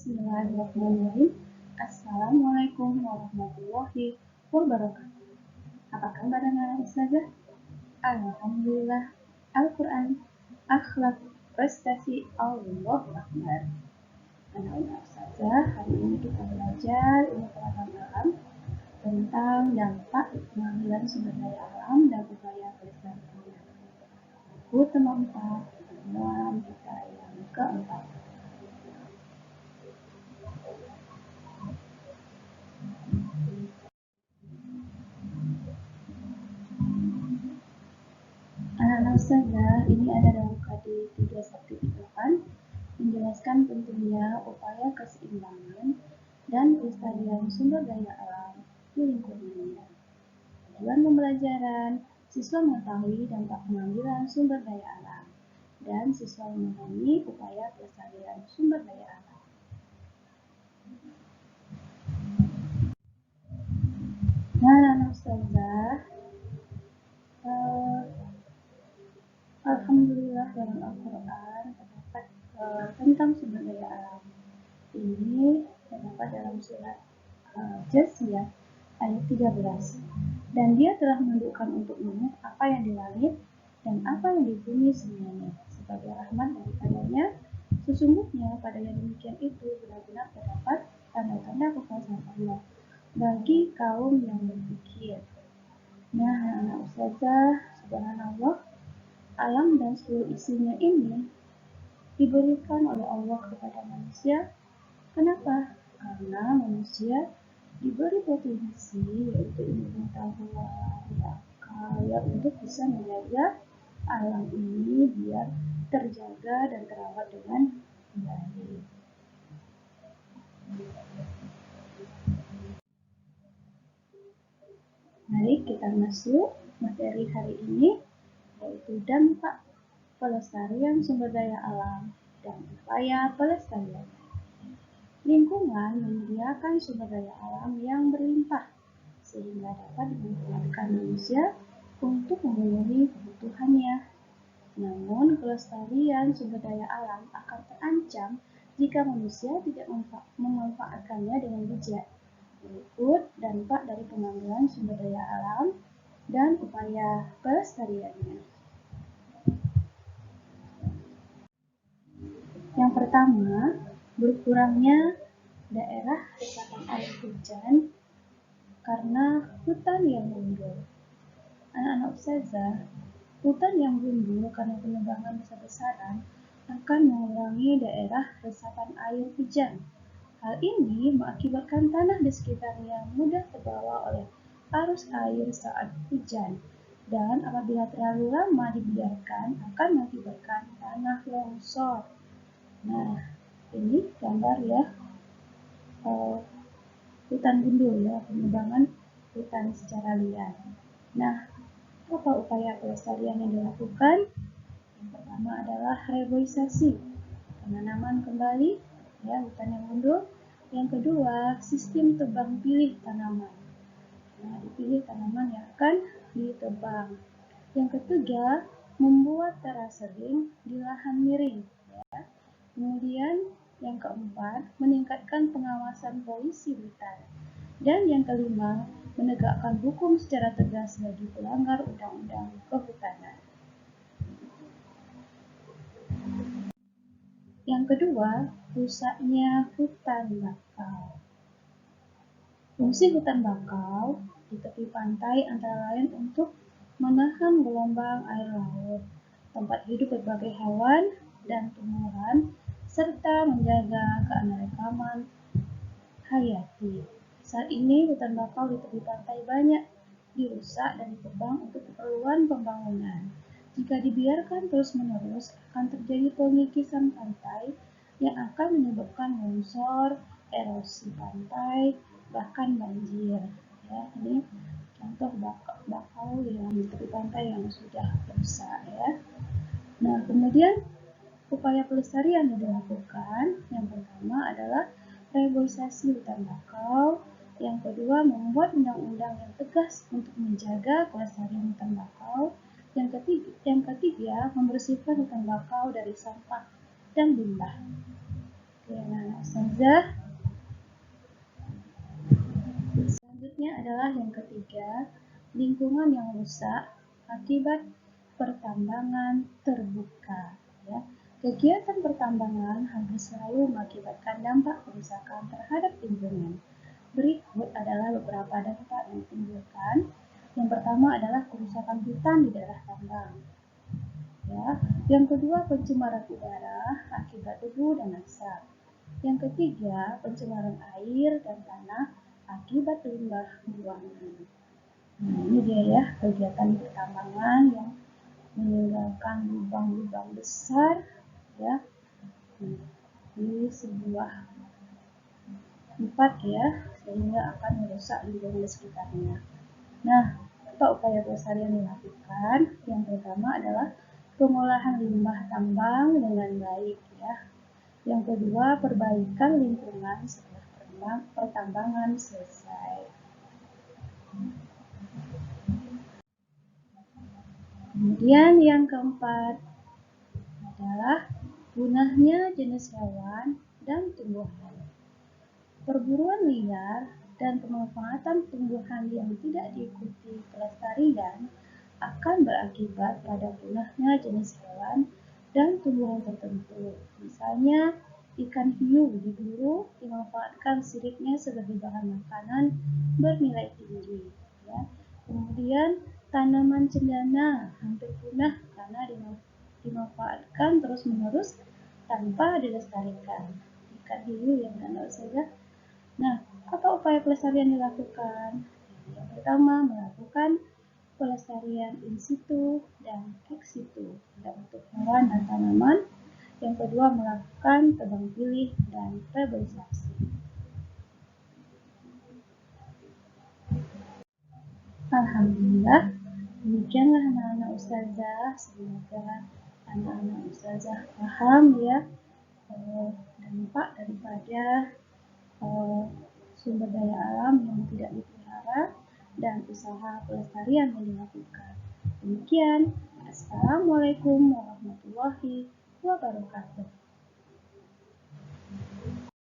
Bismillahirrahmanirrahim. Assalamualaikum warahmatullahi wabarakatuh. Apa kabar anak ustazah? Alhamdulillah. Al-Quran, akhlak, prestasi, Allah Akbar. Anak-anak ustazah, hari ini kita belajar ilmu pengetahuan alam tentang dampak pengambilan sumber daya alam dan upaya pelestariannya. Buku tema 4, pertemuan kita yang keempat. Anak-anak ustazah, ini ada dalam KD 318 menjelaskan pentingnya upaya keseimbangan dan pelestarian sumber daya alam di lingkungannya. Tujuan pembelajaran, siswa mengetahui dampak pengambilan sumber daya alam dan siswa memahami upaya pelestarian sumber daya alam. Nah, anak ustazah, alhamdulillah dalam Al-Quran terdapat tentang sumber daya alam. Ini terdapat dalam surat Jasiyah ayat 13. Dan dia telah menundukkan untukmu apa yang di langit dan apa yang di bumi semuanya sebagai rahmat daripadanya. Sesungguhnya pada yang demikian itu benar-benar terdapat tanda-tanda kekuasaan Allah bagi kaum yang berpikir. Nah, anak ustazah, subhanallah, alam dan seluruh isinya ini diberikan oleh Allah kepada manusia. Kenapa? Karena manusia diberi potensi, yaitu ilmu pengetahuan, akal, untuk bisa menjaga alam ini biar terjaga dan terawat dengan baik. Mari kita masuk materi hari ini, yaitu dampak pelestarian sumber daya alam dan upaya pelestarian. Lingkungan menyediakan sumber daya alam yang berlimpah sehingga dapat dimanfaatkan manusia untuk memenuhi kebutuhannya. Namun, kelestarian sumber daya alam akan terancam jika manusia tidak memanfaatkannya dengan bijak. Berikut dampak dari pengambilan sumber daya alam dan upaya pelestariannya. Yang pertama, berkurangnya daerah resapan air hujan karena hutan yang gundul. Anak-anak ustazah, hutan yang gundul karena penebangan besar-besaran akan mengurangi daerah resapan air hujan. Hal ini mengakibatkan tanah di sekitarnya mudah terbawa oleh arus air saat hujan, dan apabila terlalu lama dibiarkan akan mengakibatkan tanah longsor. Nah, ini gambar ya, hutan gundul ya, penebangan hutan secara liar. Nah, apa upaya pelestarian yang dilakukan? Yang pertama adalah reboisasi, penanaman kembali ya hutan yang gundul. Yang kedua, sistem tebang pilih tanaman. Nah, dipilih tanaman yang akan ditebang. Yang ketiga, membuat terasering di lahan miring ya. Kemudian yang keempat, meningkatkan pengawasan polisi hutan. Dan yang kelima, menegakkan hukum secara tegas bagi pelanggar undang-undang kehutanan. Yang kedua, rusaknya hutan bakau. Fungsi hutan bakau di tepi pantai antara lain untuk menahan gelombang air laut, tempat hidup berbagai hewan dan tumbuhan, serta menjaga keanekaragaman hayati. Saat ini hutan bakau di tepi pantai banyak dirusak dan ditebang untuk keperluan pembangunan. Jika dibiarkan terus-menerus akan terjadi pengikisan pantai yang akan menyebabkan longsor, erosi pantai, bahkan banjir. Ya, ini contoh bakau yang di tepi pantai yang sudah rusak ya. Nah, kemudian upaya pelestarian yang dilakukan, yang pertama adalah reboisasi hutan bakau. Yang kedua, membuat undang-undang yang tegas untuk menjaga kelestarian hutan bakau. Yang ketiga, membersihkan hutan bakau dari sampah dan limbah. Ya, anak ustazah. Selanjutnya adalah yang ketiga, lingkungan yang rusak akibat pertambangan terbuka. Ya. Kegiatan pertambangan hampir selalu mengakibatkan dampak kerusakan terhadap lingkungan. Berikut adalah beberapa dampak yang ditimbulkan. Yang pertama adalah kerusakan hutan di daerah tambang. Ya. Yang kedua, pencemaran udara akibat debu dan asap. Yang ketiga, pencemaran air dan tanah akibat limbah buangan. Nah, ini dia ya kegiatan pertambangan yang meninggalkan lubang-lubang besar ya di sebuah tempat ya, sehingga akan merusak lingkungan sekitarnya. Nah, apa upaya pelestarian dilakukan? Yang pertama adalah pengolahan limbah tambang dengan baik ya. Yang kedua, perbaikan lingkungan setelah pertambangan selesai. Kemudian yang keempat adalah punahnya jenis hewan dan tumbuhan. Perburuan liar dan pemanfaatan tumbuhan yang tidak diikuti pelestarian akan berakibat pada punahnya jenis hewan dan tumbuhan tertentu. Misalnya, ikan hiu diburu dimanfaatkan siripnya sebagai bahan makanan bernilai tinggi. Ya. Kemudian tanaman cendana hampir punah karena dimanfaatkan terus-menerus tanpa dilestarikan. Ikan hiu yang kan saja. Nah, apa upaya pelestarian dilakukan? Yang pertama, melakukan pelestarian in situ dan ex situ untuk hewan dan tanaman. Yang kedua, melakukan tebang pilih dan reboisasi. Alhamdulillah, demikianlah anak-anak ustazah. Semoga anak-anak ustazah paham ya dampak daripada sumber daya alam yang tidak dipelihara dan usaha pelestarian yang dilakukan. Demikian, Assalamualaikum warahmatullahi wabarakatuh.